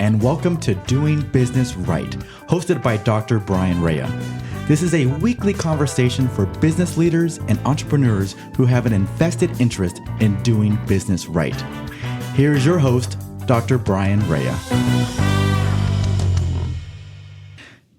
and welcome to Doing Business Right, hosted by Dr. Bryan Raya. This is a weekly conversation for business leaders and entrepreneurs who have an invested interest in doing business right. Here is your host, Dr. Bryan Raya.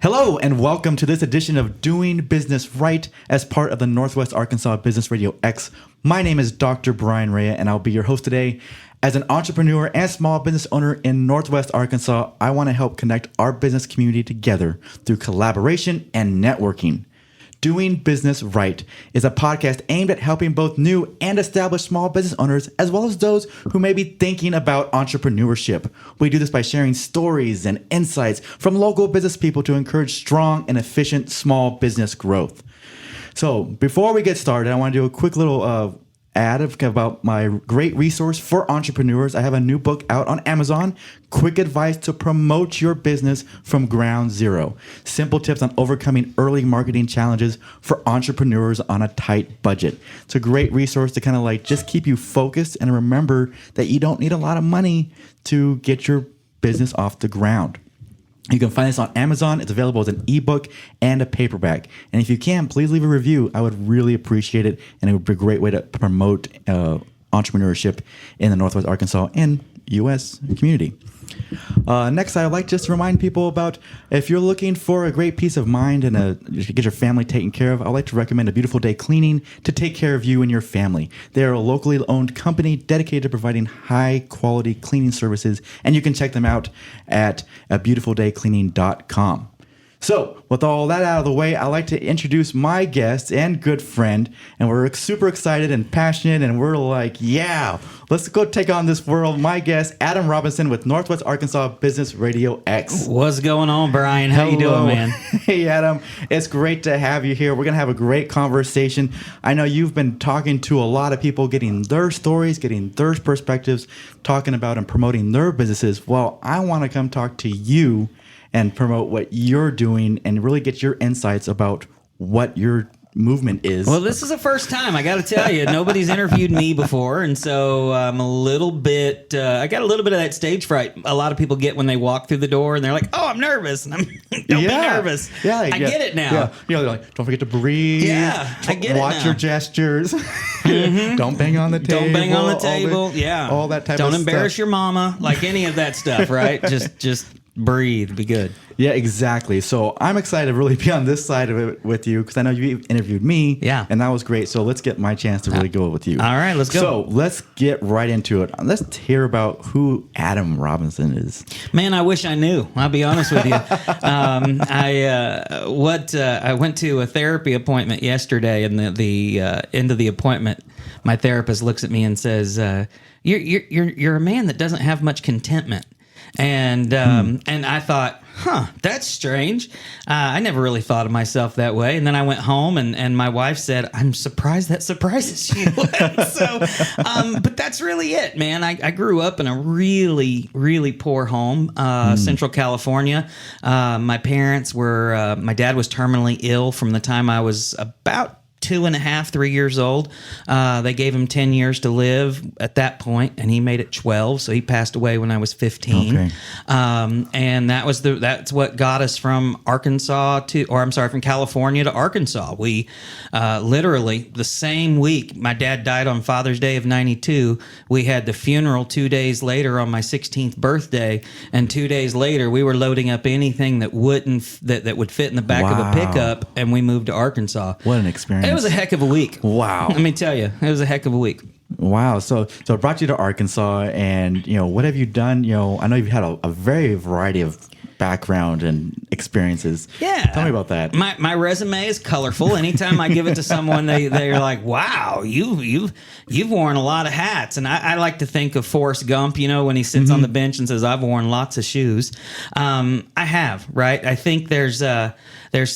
Hello, and welcome to this edition of Doing Business Right as part of the Northwest Arkansas Business RadioX. My name is Dr. Bryan Raya, and I'll be your host today. As an entrepreneur and small business owner in Northwest Arkansas, I want to help connect our business community together through collaboration and networking. Doing Business Right is a podcast aimed at helping both new and established small business owners, as well as those who may be thinking about entrepreneurship. We do this by sharing stories and insights from local business people to encourage strong and efficient small business growth. So before we get started, I want to do a quick little ad about my great resource for entrepreneurs. I have a new book out on Amazon, Quick Advice to Promote Your Business from Ground Zero. Simple tips on overcoming early marketing challenges for entrepreneurs on a tight budget. It's a great resource to kind of like just keep you focused and remember that you don't need a lot of money to get your business off the ground. You can find this on Amazon. It's available as an ebook and a paperback. And if you can, please leave a review. I would really appreciate it. And it would be a great way to promote entrepreneurship in the Northwest Arkansas and U.S. community. Next, I would like just to remind people about if you're looking for a great peace of mind and to get your family taken care of, I'd like to recommend A Beautiful Day Cleaning to take care of you and your family. They are a locally owned company dedicated to providing high quality cleaning services, and you can check them out at beautifuldaycleaning.com. So, with all that out of the way, I'd like to introduce my guest and good friend, and we're super excited and passionate, and we're like, yeah, let's go take on this world. My guest, Adam Robison with Northwest Arkansas Business RadioX. What's going on, Brian? How you doing, man? Hey, Adam. It's great to have you here. We're going to have a great conversation. I know you've been talking to a lot of people, getting their stories, getting their perspectives, talking about and promoting their businesses. Well, I want to come talk to you and promote what you're doing and really get your insights about what your movement is. Well, this is the first time, I got to tell you. Nobody's interviewed me before, and so I'm a little bit, I got a little bit of that stage fright a lot of people get when they walk through the door, and they're like, oh, I'm nervous, and I'm, don't be nervous. Yeah, I get it now. Yeah. You know, they're like, don't forget to breathe. Yeah, I get it Watch now. your gestures. Don't bang on the table. Don't bang on the table. All that type of stuff. Don't embarrass your mama, like any of that stuff, right? Just breathe, be good. Yeah, exactly. So I'm excited to really be on this side of it with you because I know you interviewed me. Yeah. And that was great. So let's get my chance to really go with you. All right, let's go. So let's get right into it. Let's hear about who Adam Robison is. Man, I wish I knew. I'll be honest with you. I went to a therapy appointment yesterday, and the end of the appointment, my therapist looks at me and says, "You're a man that doesn't have much contentment." And I thought, that's strange. I never really thought of myself that way. And then I went home, and my wife said, I'm surprised that surprises you. So, but that's really it, man. I grew up in a really, really poor home, Central California. My parents were, my dad was terminally ill from the time I was about 2.5, 3 years old. They gave him 10 years to live at that point, and he made it 12. So he passed away when I was 15. Okay. And that's what got us from from California to Arkansas. We literally the same week my dad died on Father's Day of '92. We had the funeral 2 days later on my 16th birthday, and 2 days later we were loading up anything that would fit in the back of a pickup, and we moved to Arkansas. What an experience. It was a heck of a week. Wow. Let me tell you, it was a heck of a week. Wow. So it brought you to Arkansas, and, what have you done? I know you've had a very variety of background and experiences. Yeah. Tell me about that. My resume is colorful. Anytime I give it to someone, they're like, wow, you've worn a lot of hats. And I like to think of Forrest Gump, when he sits on the bench and says, I've worn lots of shoes. I have, right? I think there's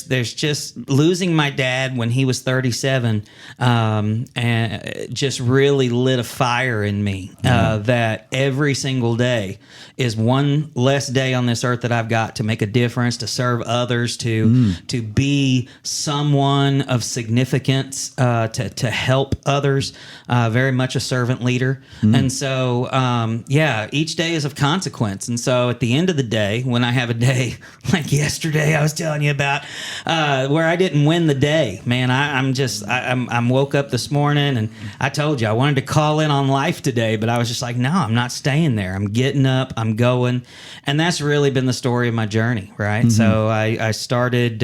there's just losing my dad when he was 37, and just really lit a fire in me, that every single day is one less day on this earth that I've got to make a difference, to serve others, to be someone of significance, to help others, very much a servant leader. And so, each day is of consequence. And so at the end of the day, when I have a day like yesterday I was telling you about, where I didn't win the day, man, I'm woke up this morning and I told you I wanted to call in on life today, but I was just like, no, I'm not staying there. I'm getting up, I'm going. And that's really been the story of my journey, right? So I started,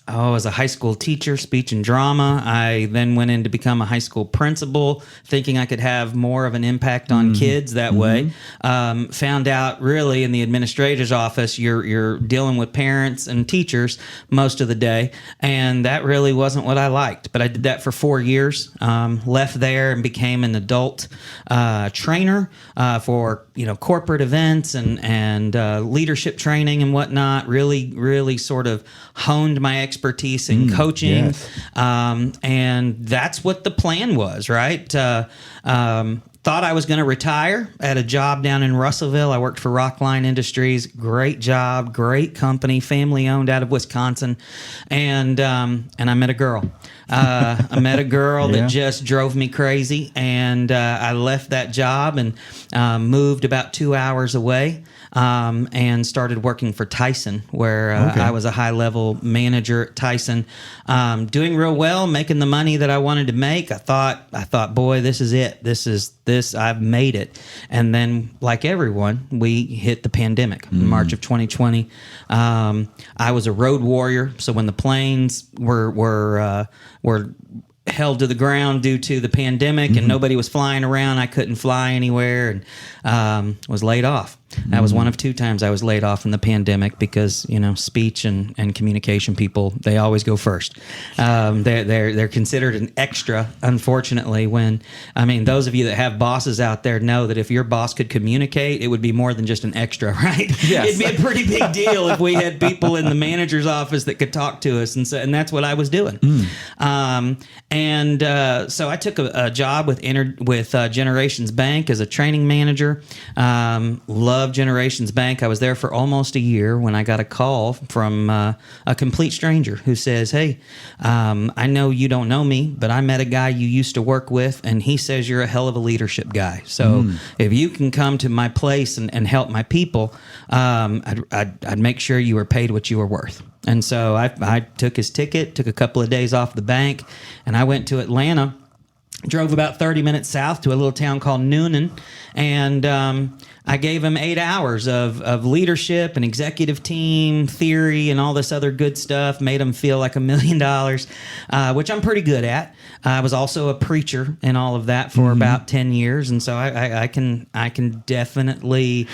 as a high school teacher, speech and drama. I then went in to become a high school principal, thinking I could have more of an impact on kids that way. Found out really in the administrator's office, you're dealing with parents and teachers most of the day, and that really wasn't what I liked. But I did that for 4 years, left there and became an adult trainer for corporate events and leadership training and whatnot. Really sort of honed my expertise in coaching. Yes. And that's what the plan was, right? Thought I was going to retire at a job down in Russellville. I worked for Rockline Industries. Great job, great company, family owned out of Wisconsin. And I met a girl. I met a girl that just drove me crazy. And I left that job and moved about 2 hours away. And started working for Tyson, where I was a high-level manager at Tyson, doing real well, making the money that I wanted to make. I thought, boy, this is it. This. I've made it. And then, like everyone, we hit the pandemic in March of 2020. I was a road warrior, so when the planes were held to the ground due to the pandemic and nobody was flying around, I couldn't fly anywhere and was laid off. That was one of 2 times I was laid off in the pandemic because, speech and communication people, they always go first. They're considered an extra, unfortunately, those of you that have bosses out there know that if your boss could communicate, it would be more than just an extra, right? Yes. It'd be a pretty big deal if we had people in the manager's office that could talk to us. And that's what I was doing. So I took a job with Generations Bank as a training manager. Loved Generations Bank. I was there for almost a year when I got a call from a complete stranger who says, hey, I know you don't know me, but I met a guy you used to work with, and he says you're a hell of a leadership guy. So if you can come to my place and help my people, I'd make sure you were paid what you were worth. And so I took his ticket, took a couple of days off the bank, and I went to Atlanta, drove about 30 minutes south to a little town called Noonan, and I gave him 8 hours of leadership and executive team theory and all this other good stuff, made him feel like $1 million, which I'm pretty good at. I was also a preacher and all of that for about 10 years, and so I can definitely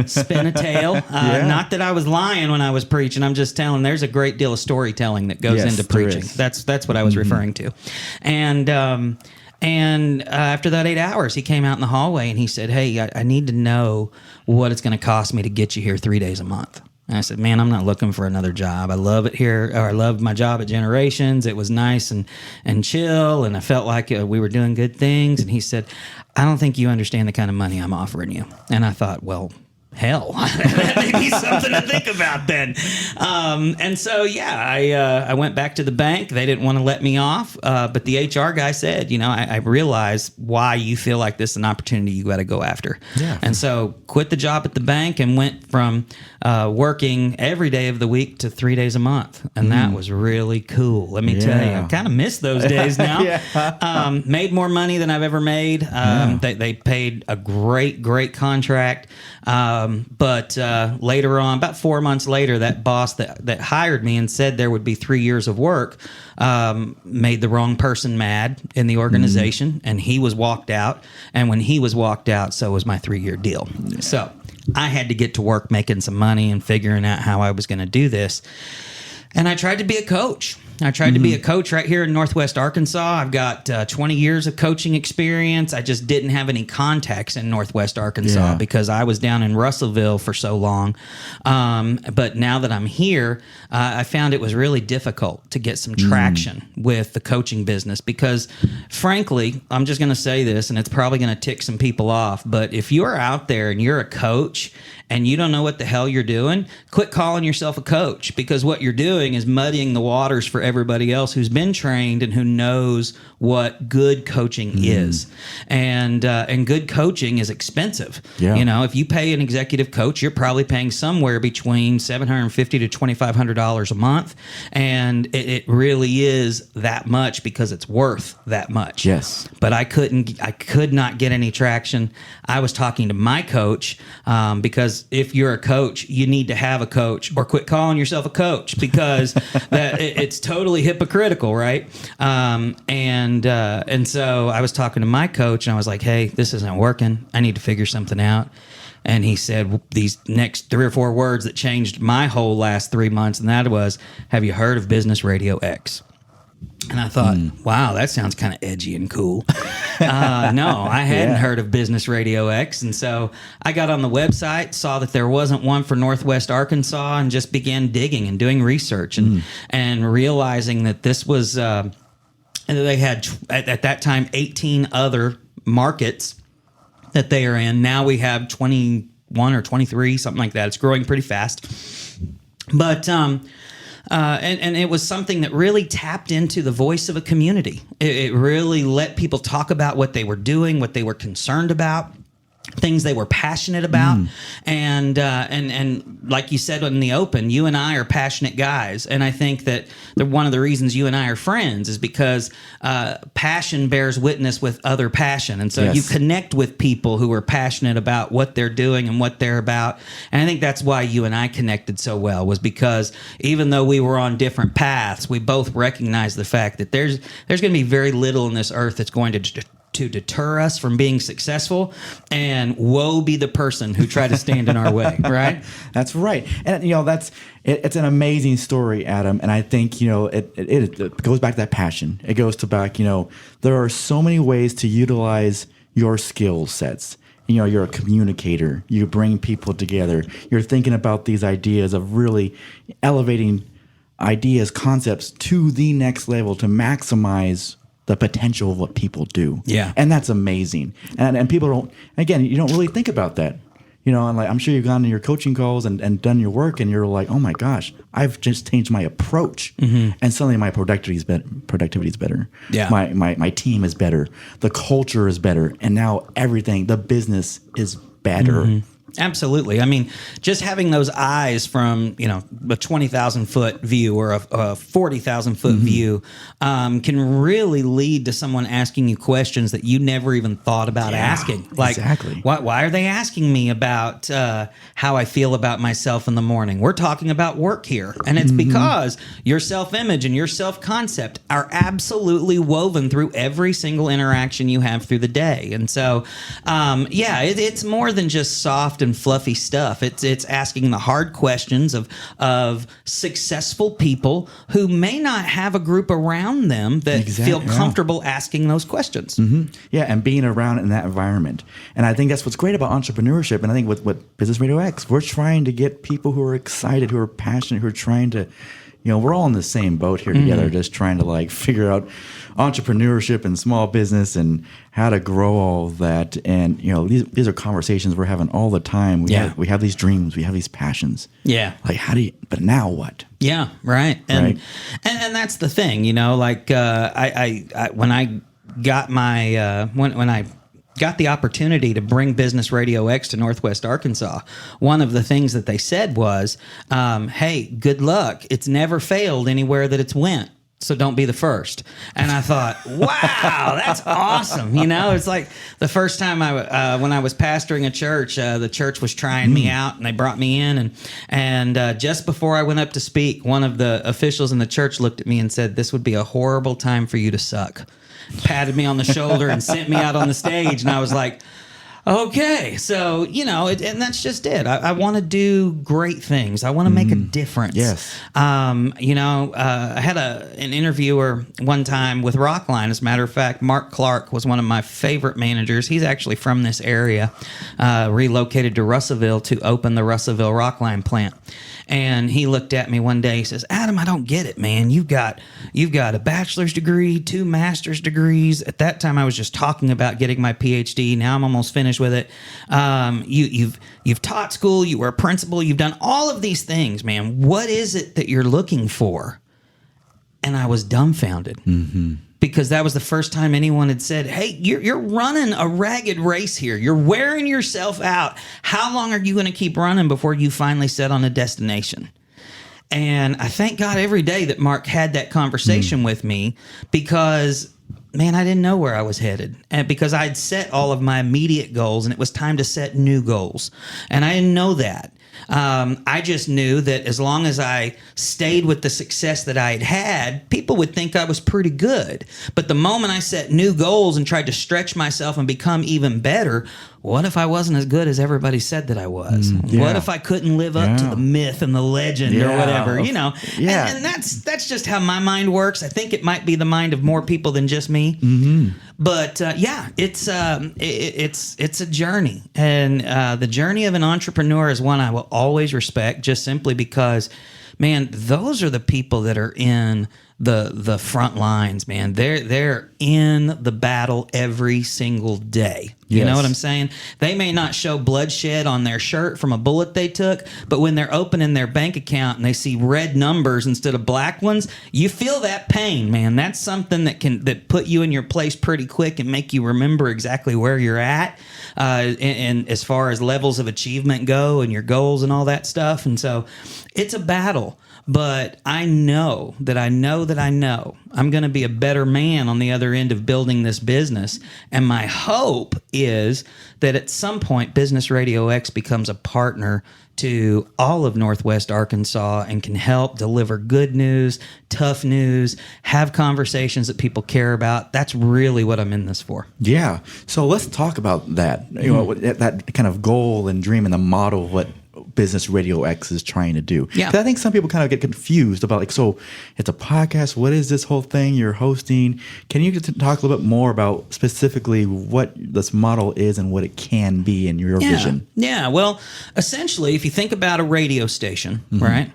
spin a tale. Not that I was lying when I was preaching. I'm just telling there's a great deal of storytelling that goes into preaching. That's what I was referring to. And after that 8 hours, he came out in the hallway and he said, hey, I need to know what it's going to cost me to get you here 3 days a month. And I said, man, I'm not looking for another job. I love it here. Or I loved my job at Generations. It was nice and chill, and I felt like we were doing good things. And he said, I don't think you understand the kind of money I'm offering you. And I thought, well, hell, that may be something to think about then. And so, I went back to the bank. They didn't want to let me off. But the HR guy said, I realize why you feel like this is an opportunity you got to go after. Yeah. And so quit the job at the bank and went from working every day of the week to 3 days a month. And that was really cool. Let me tell you, I kind of miss those days now. Made more money than I've ever made. They paid a great contract. But later on, about 4 months later, that boss that hired me and said there would be 3 years of work made the wrong person mad in the organization, and he was walked out. And when he was walked out, so was my 3-year deal. Yeah. So I had to get to work making some money and figuring out how I was going to do this. And I tried to be a coach. I tried to be a coach right here in Northwest Arkansas. I've got 20 years of coaching experience. I just didn't have any contacts in Northwest Arkansas because I was down in Russellville for so long. But now that I'm here, I found it was really difficult to get some traction with the coaching business because, frankly, I'm just going to say this, and it's probably going to tick some people off, but if you're out there and you're a coach and you don't know what the hell you're doing, quit calling yourself a coach, because what you're doing is muddying the waters for everybody else who's been trained and who knows what good coaching is. And good coaching is expensive. Yeah. You know, if you pay an executive coach, you're probably paying somewhere between $750 to $2,500 a month. And it really is that much because it's worth that much. Yes. But I could not get any traction. I was talking to my coach because if you're a coach, you need to have a coach, or quit calling yourself a coach, because it's totally hypocritical, right? And so I was talking to my coach, and I was like, "Hey, this isn't working. I need to figure something out." And he said these next 3 or 4 words that changed my whole last 3 months, and that was, "Have you heard of Business RadioX?" And I thought, wow, that sounds kind of edgy and cool. No, I hadn't heard of Business RadioX. And so I got on the website, saw that there wasn't one for Northwest Arkansas, and just began digging and doing research and realizing that this was, they had at that time 18 other markets that they are in. Now we have 21 or 23, something like that. It's growing pretty fast. But and it was something that really tapped into the voice of a community. It really let people talk about what they were doing, what they were concerned about, things they were passionate about. And like you said in the open, you and I are passionate guys. And I think that one of the reasons you and I are friends is because passion bears witness with other passion. And so you connect with people who are passionate about what they're doing and what they're about. And I think that's why you and I connected so well, was because even though we were on different paths, we both recognized the fact that there's going to be very little in this earth that's going to deter us from being successful, and woe be the person who tried to stand in our way, right? That's right. And, it's an amazing story, Adam. And I think, it goes back to that passion. It goes to back, there are so many ways to utilize your skill sets. You're a communicator. You bring people together. You're thinking about these ideas of really elevating ideas, concepts to the next level to maximize the potential of what people do. Yeah. And that's amazing. And people don't, again, you don't really think about that. And I'm sure you've gone to your coaching calls and done your work, and you're like, oh my gosh, I've just changed my approach. And suddenly my productivity is better. Yeah. My team is better. The culture is better. And now the business is better. Absolutely. I mean, just having those eyes from, a 20,000 foot view or a 40,000 foot view can really lead to someone asking you questions that you never even thought about asking. Like, exactly. Why are they asking me about how I feel about myself in the morning? We're talking about work here. And it's because your self-image and your self-concept are absolutely woven through every single interaction you have through the day. And so, it's more than just soft and fluffy stuff. It's asking the hard questions of successful people who may not have a group around them that feel comfortable asking those questions. Yeah, and being around in that environment. And I think that's what's great about entrepreneurship. And I think with Business Radio X, we're trying to get people who are excited, who are passionate, who are trying to, we're all in the same boat here together, just trying to figure out entrepreneurship and small business and how to grow all of that. And, these are conversations we're having all the time. We have these dreams, we have these passions. Yeah. Like, but now what? Yeah, right. And that's the thing, I when I got my, when I got the opportunity to bring Business RadioX to Northwest Arkansas, one of the things that they said was, hey, good luck. It's never failed anywhere that it's went. So don't be the first. And I thought, wow, that's awesome. It's like the first time when I was pastoring a church, the church was trying me out, and they brought me in. And just before I went up to speak, one of the officials in the church looked at me and said, "This would be a horrible time for you to suck." Patted me on the shoulder and sent me out on the stage. And I was like, Okay, so and that's just it. I want to do great things. I want to make a difference. Yes. I had an interviewer one time with Rockline. As a matter of fact, Mark Clark was one of my favorite managers. He's actually from this area, relocated to Russellville to open the Russellville Rockline plant. And he looked at me one day. He says, "Adam, I don't get it, man. You've got a bachelor's degree, 2 master's degrees." At that time, I was just talking about getting my PhD. Now I'm almost finished with it. You've taught school. You were a principal. You've done all of these things, man. What is it that you're looking for? And I was dumbfounded. Mm-hmm. Because that was the first time anyone had said, "Hey, you're running a ragged race here. You're wearing yourself out. How long are you going to keep running before you finally set on a destination?" And I thank God every day that Mark had that conversation with me, because, man, I didn't know where I was headed. And because I'd set all of my immediate goals and it was time to set new goals. And I didn't know that. I just knew that as long as I stayed with the success that I had, people would think I was pretty good. But the moment I set new goals and tried to stretch myself and become even better, what if I wasn't as good as everybody said that I was? What if I couldn't live up to the myth and the legend or whatever, Yeah. And that's just how my mind works. I think it might be the mind of more people than just me. Mm-hmm. But it's a journey, and the journey of an entrepreneur is one I will always respect, just simply because, man, those are the people that are in the front lines, man. They're in the battle every single day. You know what I'm saying? They may not show bloodshed on their shirt from a bullet they took, but when they're opening their bank account and they see red numbers instead of black ones, you feel that pain, man. That's something that put you in your place pretty quick and make you remember exactly where you're at, and as far as levels of achievement go and your goals and all that stuff. And so it's a battle. But I know that I'm going to be a better man on the other end of building this business. And my hope is that at some point, Business RadioX becomes a partner to all of Northwest Arkansas and can help deliver good news, tough news, have conversations that people care about. That's really what I'm in this for. Yeah. So let's talk about that. That kind of goal and dream and the model of what Business RadioX is trying to do. Yeah. 'Cause I think some people kind of get confused about, so it's a podcast. What is this whole thing you're hosting? Can you talk a little bit more about specifically what this model is and what it can be in your vision? Yeah. Well, essentially, if you think about a radio station, right?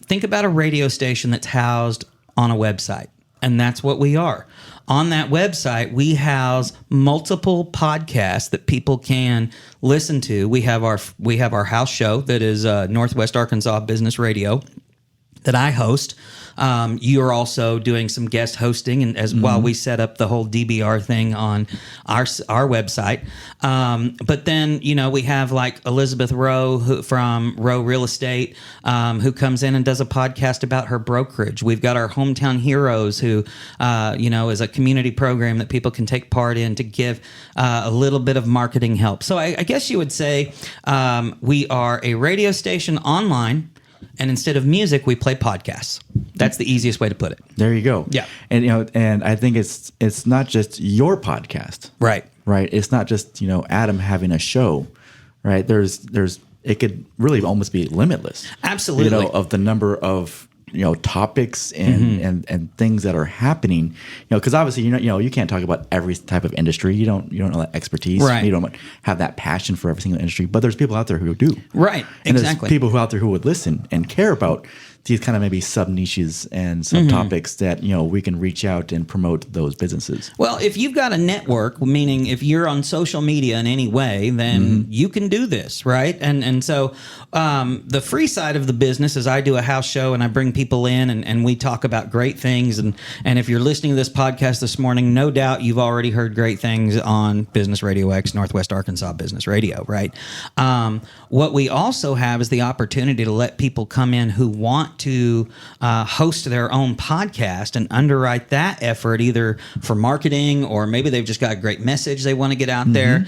Think about a radio station that's housed on a website, and that's what we are. On that website, we house multiple podcasts that people can listen to. We have our house show that is Northwest Arkansas Business Radio that I host. You're also doing some guest hosting, and while we set up the whole DBR thing on our website. But then we have like Elizabeth Rowe from Rowe Real Estate, who comes in and does a podcast about her brokerage. We've got our Hometown Heroes, who is a community program that people can take part in to give a little bit of marketing help. So I guess you would say we are a radio station online. And instead of music, we play podcasts. That's the easiest way to put it. There you go. Yeah. And and I think it's not just your podcast. Right. Right. It's not just, Adam having a show. Right. There's it could really almost be limitless. Absolutely. Of the number of topics and things that are happening, because obviously you can't talk about every type of industry. You don't know that expertise. Right. You don't have that passion for every single industry. But there's people out there who do. Right. And exactly. there's people who out there who would listen and care about these kind of maybe sub niches and sub topics that we can reach out and promote those businesses. Well, if you've got a network, meaning if you're on social media in any way, then you can do this, right? And so the free side of the business is I do a house show and I bring people in and we talk about great things. And if you're listening to this podcast this morning, no doubt you've already heard great things on Business RadioX, Northwest Arkansas Business Radio, right? What we also have is the opportunity to let people come in who want want to host their own podcast and underwrite that effort, either for marketing or maybe they've just got a great message they want to get out there,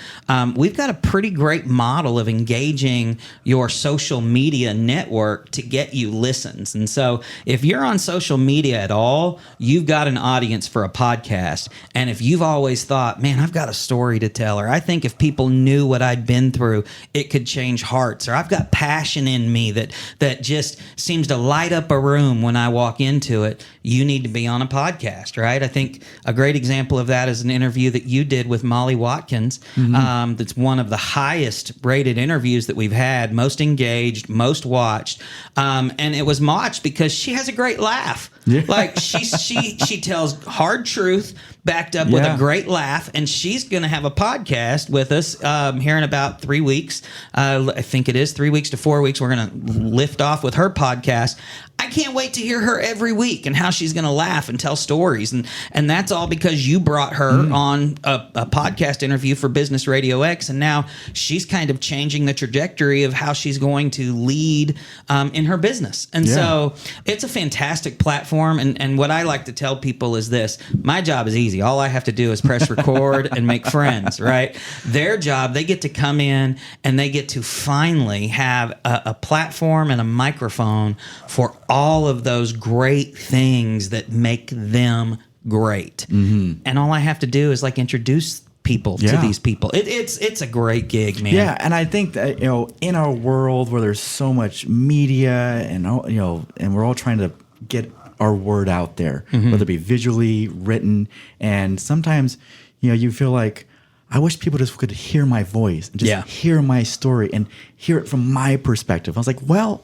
we've got a pretty great model of engaging your social media network to get you listens. And so if you're on social media at all, you've got an audience for a podcast. And if you've always thought, man, I've got a story to tell, or I think if people knew what I'd been through, it could change hearts, or I've got passion in me that just seems to light up a room when I walk into it, you need to be on a podcast, right? I think a great example of that is an interview that you did with Molly Watkins. That's one of the highest rated interviews that we've had, most engaged, most watched. And it was watched because she has a great laugh. Yeah. Like she tells hard truth backed up with a great laugh, and she's going to have a podcast with us here in about 3 weeks. I think it is 3 weeks to 4 weeks. We're going to lift off with her podcast. I can't wait to hear her every week and how she's going to laugh and tell stories. And that's all because you brought her on a podcast interview for Business RadioX. And now she's kind of changing the trajectory of how she's going to lead in her business. And so it's a fantastic platform. And what I like to tell people is this: my job is easy. All I have to do is press record and make friends, right? Their job, they get to come in and they get to finally have a platform and a microphone for all of those great things that make them great. And all I have to do is like introduce people to these people. It's a great gig, man. Yeah, and I think that, in our world where there's so much media and and we're all trying to get our word out there, whether it be visually, written, and sometimes you feel like, I wish people just could hear my voice and just hear my story and hear it from my perspective. I was like, well,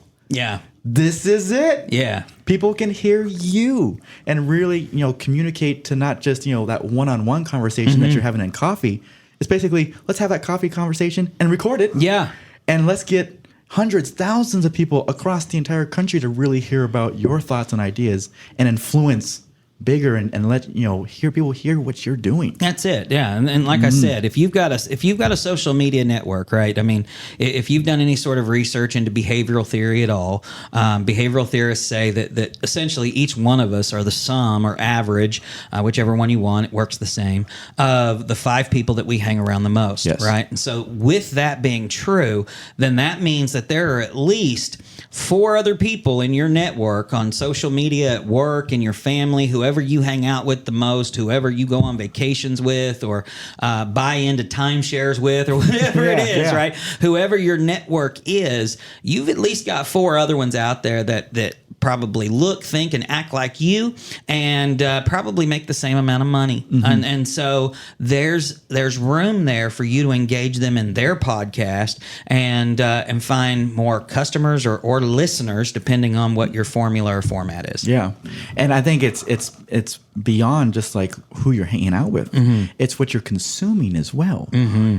this is it. Yeah. People can hear you and really, communicate to not just, that one-on-one conversation that you're having in coffee. It's basically, let's have that coffee conversation and record it. Yeah. And let's get hundreds, thousands of people across the entire country to really hear about your thoughts and ideas and influence bigger and let hear people hear what you're doing. That's it. Yeah. And like I said, if you've got a social media network, right? I mean, if you've done any sort of research into behavioral theory at all, behavioral theorists say that essentially each one of us are the sum or average, whichever one you want, it works the same, of the 5 people that we hang around the most, right? And so with that being true, then that means that there are at least 4 other people in your network on social media, at work, in your family, whoever you hang out with the most, whoever you go on vacations with or buy into timeshares with or whatever it is, right? Whoever your network is, you've at least got 4 other ones out there that probably look, think, and act like you, and probably make the same amount of money. And so there's room there for you to engage them in their podcast and find more customers or listeners, depending on what your formula or format is. Yeah, and I think it's beyond just like who you're hanging out with. It's what you're consuming as well.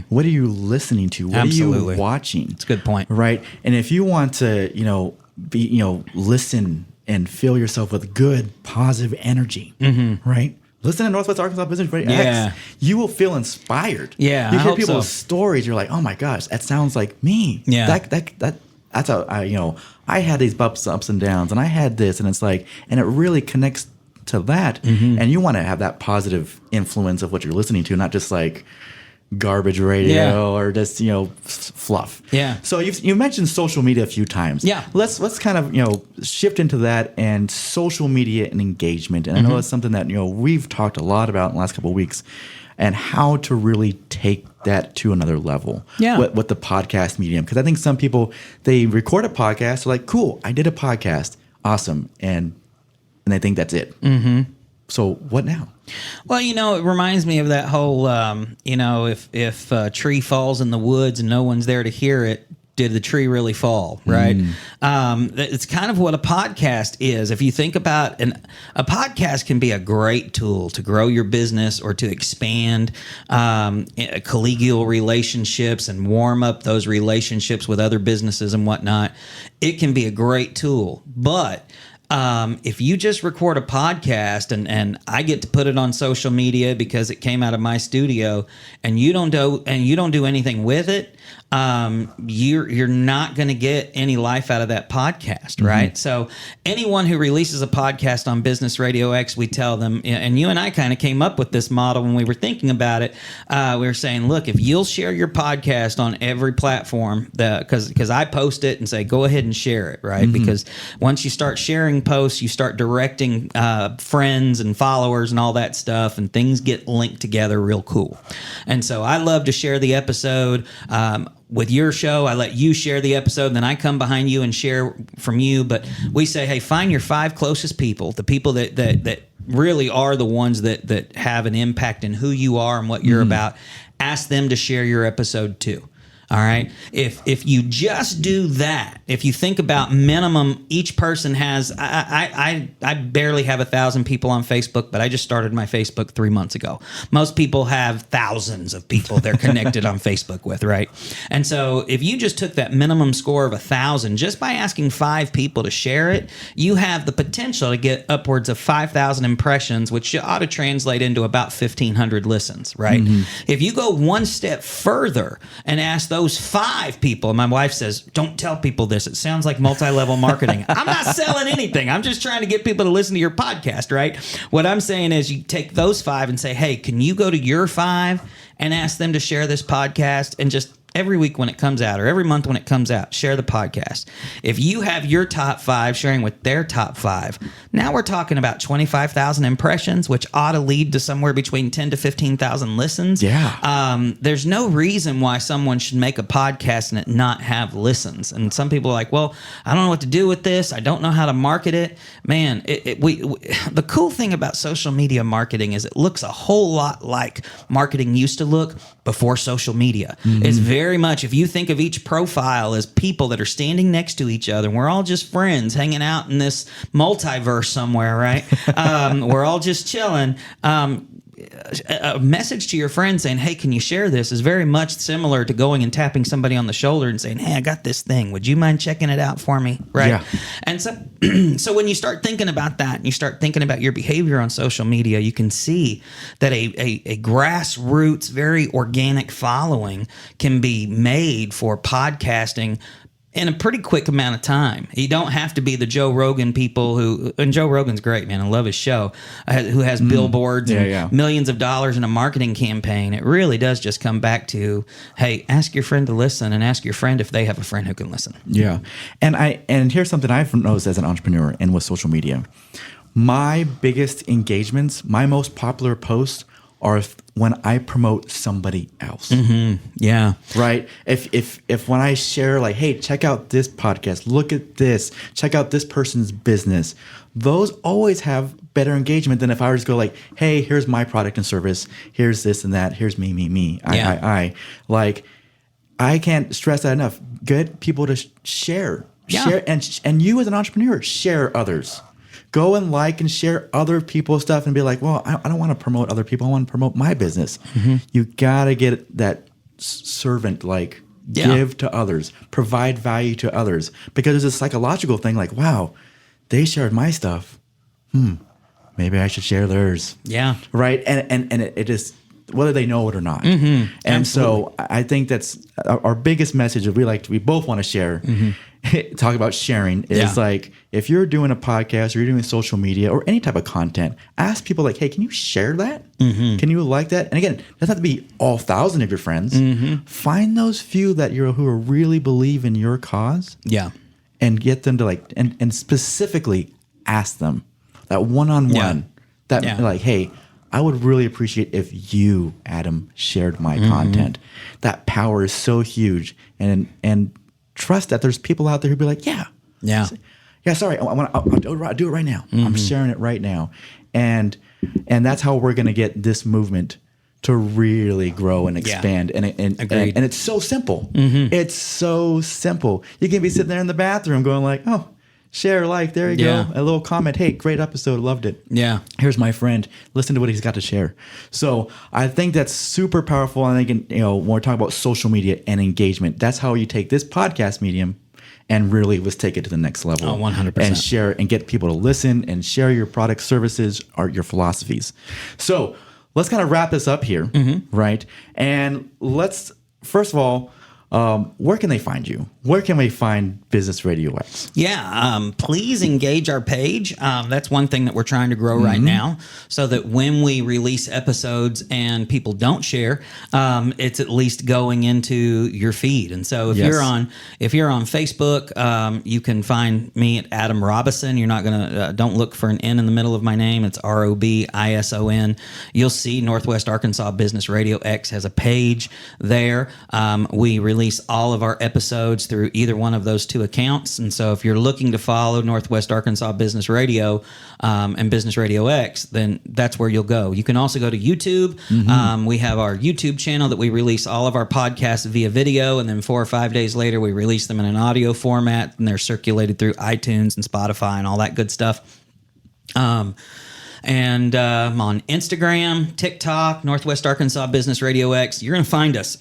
What are you listening to? What are you watching? That's a good point, right? And if you want to, listen and fill yourself with good, positive energy, right? Listen to Northwest Arkansas Business RadioX. You will feel inspired. Yeah, you hear people's stories. You're like, oh my gosh, that sounds like me. Yeah, that's how I had these ups and downs, and I had this, and it's like, and it really connects to that. And you want to have that positive influence of what you're listening to, not just like garbage radio or just fluff. Yeah. So you mentioned social media a few times. Yeah. Let's kind of shift into that and social media and engagement. And I know it's something that we've talked a lot about in the last couple of weeks, and how to really take that to another level. Yeah. With the podcast medium, because I think some people, they record a podcast, they're like, cool, I did a podcast, awesome, and they think that's it. So what now? Well, it reminds me of that whole, if a tree falls in the woods and no one's there to hear it, did the tree really fall, right? It's kind of what a podcast is. If you think about a podcast can be a great tool to grow your business or to expand collegial relationships and warm up those relationships with other businesses and whatnot. It can be a great tool, but If you just record a podcast and I get to put it on social media because it came out of my studio, and you don't do anything with it, you're not going to get any life out of that podcast, right? So anyone who releases a podcast on Business RadioX, we tell them, and you and I kind of came up with this model when we were thinking about it. We were saying, look, if you'll share your podcast on every platform, because I post it and say, go ahead and share it, right? Because once you start sharing posts, you start directing friends and followers and all that stuff, and things get linked together real cool. And so I love to share the episode. With your show, I let you share the episode, and then I come behind you and share from you. But we say, hey, find your 5 closest people, the people that really are the ones that have an impact in who you are and what you're about. Ask them to share your episode too. All right. If you just do that, if you think about minimum, each person has, I barely have 1,000 people on Facebook, but I just started my Facebook 3 months ago. Most people have thousands of people they're connected on Facebook with, right? And so if you just took that minimum score of 1,000, just by asking 5 people to share it, you have the potential to get upwards of 5,000 impressions, which ought to translate into about 1,500 listens, right? If you go one step further and ask those 5 people, my wife says, don't tell people this. It sounds like multi-level marketing. I'm not selling anything. I'm just trying to get people to listen to your podcast, right? What I'm saying is you take those 5 and say, hey, can you go to your 5 and ask them to share this podcast, and just every week when it comes out or every month when it comes out, share the podcast. If you have your top 5 sharing with their top 5, now we're talking about 25,000 impressions, which ought to lead to somewhere between 10 to 15,000 listens. Yeah. There's no reason why someone should make a podcast and it not have listens. And some people are like, well, I don't know what to do with this. I don't know how to market it. Man, the cool thing about social media marketing is it looks a whole lot like marketing used to look before social media. It's very much, if you think of each profile as people that are standing next to each other, and we're all just friends hanging out in this multiverse somewhere, right? We're all just chilling. A message to your friend saying, hey, can you share this, is very much similar to going and tapping somebody on the shoulder and saying, hey, I got this thing. Would you mind checking it out for me? Right. Yeah. And so, so when you start thinking about that and you start thinking about your behavior on social media, you can see that a grassroots, very organic following can be made for podcasting in a pretty quick amount of time. You don't have to be the Joe Rogan people and Joe Rogan's great, man. I love his show, who has billboards and millions of dollars in a marketing campaign. It really does just come back to, hey, ask your friend to listen, and ask your friend if they have a friend who can listen. Yeah. And here's something I've noticed as an entrepreneur and with social media. My biggest engagements, my most popular posts are when I promote somebody else. Yeah. Right. If when I share, like, hey, check out this podcast, look at this, check out this person's business, those always have better engagement than if I were to go like, hey, here's my product and service, here's this and that, here's me, I. Like, I can't stress that enough. Get people to share. Share, and you as an entrepreneur, share others. Go and like and share other people's stuff and be like, well, I don't want to promote other people. I want to promote my business. You got to get that servant, like, give to others, provide value to others, because there's a psychological thing like, wow, they shared my stuff. Maybe I should share theirs. Yeah. Right. And it is, whether they know it or not. And absolutely. So I think that's our biggest message that we both want to share. Talk about sharing is like, if you're doing a podcast or you're doing social media or any type of content, ask people like, hey, can you share that? Can you like that? And again, it doesn't have to be all 1,000 of your friends. Find those few that who really believe in your cause. Yeah. And get them to like, and specifically ask them that one-on-one that like, hey, I would really appreciate if you, Adam, shared my content. That power is so huge. And trust that there's people out there who'd be like, sorry, I'll do it right now. I'm sharing it right now. And that's how we're going to get this movement to really grow and expand. And it's so simple. It's so simple. You can be sitting there in the bathroom going like, oh, share, like, there you go. A little comment. Hey, great episode. Loved it. Yeah. Here's my friend. Listen to what he's got to share. So I think that's super powerful. And again, when we're talking about social media and engagement, that's how you take this podcast medium and really let's take it to the next level. Oh, 100%. And share and get people to listen and share your product, services, or your philosophies. So let's kind of wrap this up here, right? And let's, first of all, where can they find you? Where can we find Business RadioX? Yeah, please engage our page. That's one thing that we're trying to grow right now, so that when we release episodes and people don't share, it's at least going into your feed. And so if you're on Facebook, you can find me at Adam Robison. You're not gonna don't look for an N in the middle of my name. It's Robison. You'll see Northwest Arkansas Business RadioX has a page there. We release all of our episodes through either one of those two accounts. And so if you're looking to follow Northwest Arkansas Business Radio and Business RadioX, then that's where you'll go. You can also go to YouTube. We have our YouTube channel that we release all of our podcasts via video, and then 4 or 5 days later we release them in an audio format, and they're circulated through iTunes and Spotify and all that good stuff. And I'm on Instagram, TikTok, Northwest Arkansas Business RadioX. You're going to find us.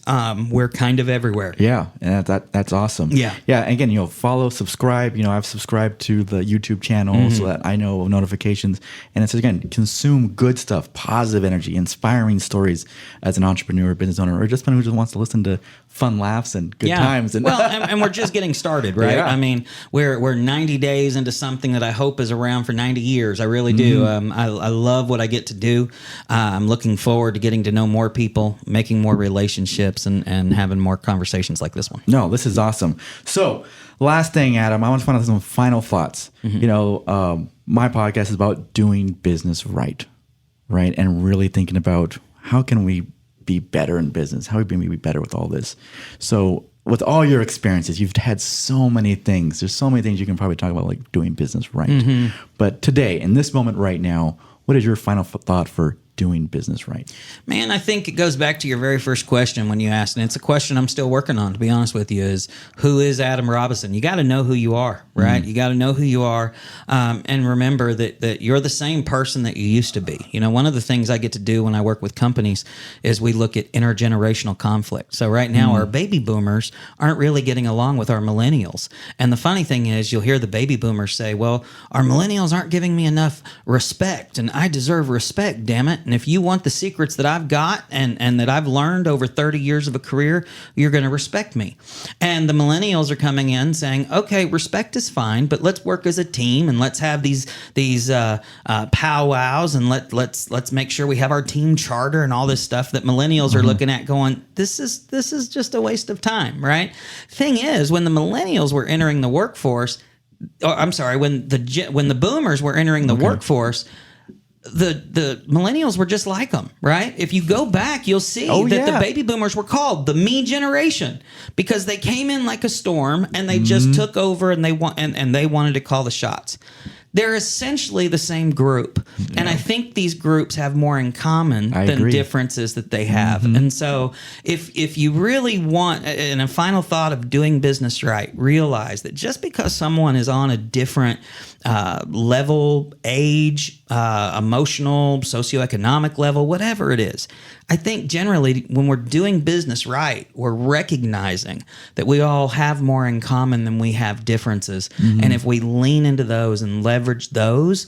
We're kind of everywhere. Yeah, and that's awesome. Yeah. Yeah, and again, follow, subscribe. I've subscribed to the YouTube channel so that I know of notifications. And it says, again, consume good stuff, positive energy, inspiring stories as an entrepreneur, business owner, or just someone who just wants to listen to fun laughs and good times. And and we're just getting started, right? Yeah. I mean, we're 90 days into something that I hope is around for 90 years. I really do. I love what I get to do. I'm looking forward to getting to know more people, making more relationships, and having more conversations like this one. No, this is awesome. So, last thing, Adam, I want to find out some final thoughts. My podcast is about doing business right? And really thinking about how can we be better in business? How can we be better with all this? So, with all your experiences, you've had so many things. There's so many things you can probably talk about, like doing business right. But today, in this moment right now, what is your final thought for doing business right? Man, I think it goes back to your very first question when you asked, and it's a question I'm still working on, to be honest with you, is who is Adam Robison? You got to know who you are, right? You got to know who you are, and remember that you're the same person that you used to be. One of the things I get to do when I work with companies is we look at intergenerational conflict. So right now, our baby boomers aren't really getting along with our millennials. And the funny thing is, you'll hear the baby boomers say, well, our millennials aren't giving me enough respect, and I deserve respect, damn it. And if you want the secrets that I've got and that I've learned over 30 years of a career, you're going to respect me. And the millennials are coming in saying, okay, respect is fine, but let's work as a team and let's have these powwows, and let's make sure we have our team charter and all this stuff that millennials are looking at going, this is just a waste of time, right? Thing is, when the millennials were entering the workforce, when the boomers were entering the workforce, the millennials were just like them, right? If you go back, you'll see the baby boomers were called the me generation because they came in like a storm and they just took over and they wanted to call the shots. They're essentially the same group. And I think these groups have more in common than differences that they have. And so if you really want, in a final thought of doing business right, realize that just because someone is on a different level, age, emotional, socioeconomic level, whatever it is, I think generally when we're doing business right, we're recognizing that we all have more in common than we have differences. And if we lean into those and leverage those,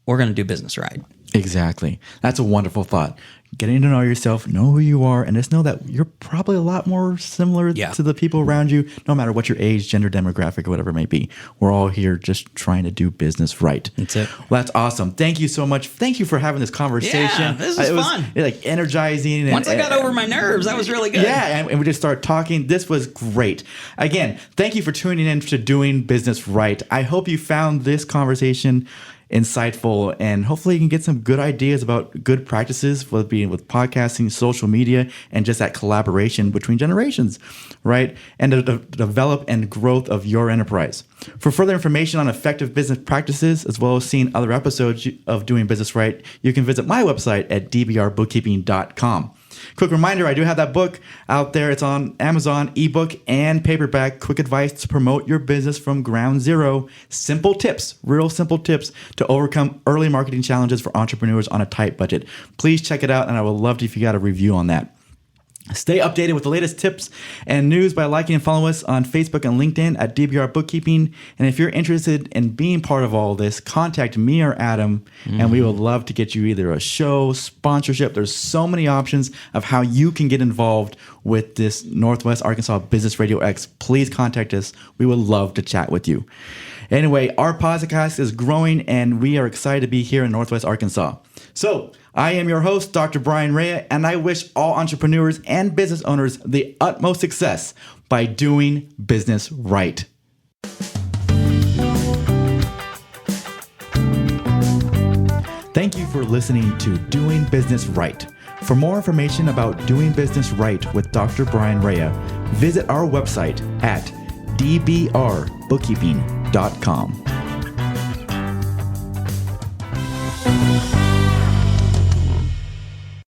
we're going to do business right. Exactly. That's a wonderful thought. Getting to know yourself, know who you are, and just know that you're probably a lot more similar to the people around you, no matter what your age, gender, demographic, or whatever it may be. We're all here just trying to do business right. That's it. Well, that's awesome. Thank you so much. Thank you for having this conversation. Yeah, this was fun. Like energizing. Once I got over my nerves, that was really good. Yeah, and we just started talking. This was great. Again, thank you for tuning in to Doing Business Right. I hope you found this conversation insightful, and hopefully you can get some good ideas about good practices, whether it be with podcasting, social media, and just that collaboration between generations, right? And the develop and growth of your enterprise. For further information on effective business practices, as well as seeing other episodes of Doing Business Right, you can visit my website at dbrbookkeeping.com. Quick reminder, I do have that book out there. It's on Amazon, ebook and paperback. Quick advice to promote your business from ground zero. Simple tips, real simple tips to overcome early marketing challenges for entrepreneurs on a tight budget. Please check it out, and I would love to if you got a review on that. Stay updated with the latest tips and news by liking and following us on Facebook and LinkedIn at DBR Bookkeeping. And if you're interested in being part of all this, contact me or Adam, and we would love to get you either a show, sponsorship. There's so many options of how you can get involved with this Northwest Arkansas Business RadioX. Please contact us. We would love to chat with you. Anyway, our podcast is growing, and we are excited to be here in Northwest Arkansas. So I am your host, Dr. Bryan Raya, and I wish all entrepreneurs and business owners the utmost success by doing business right. Thank you for listening to Doing Business Right. For more information about doing business right with Dr. Bryan Raya, visit our website at dbrbookkeeping.com.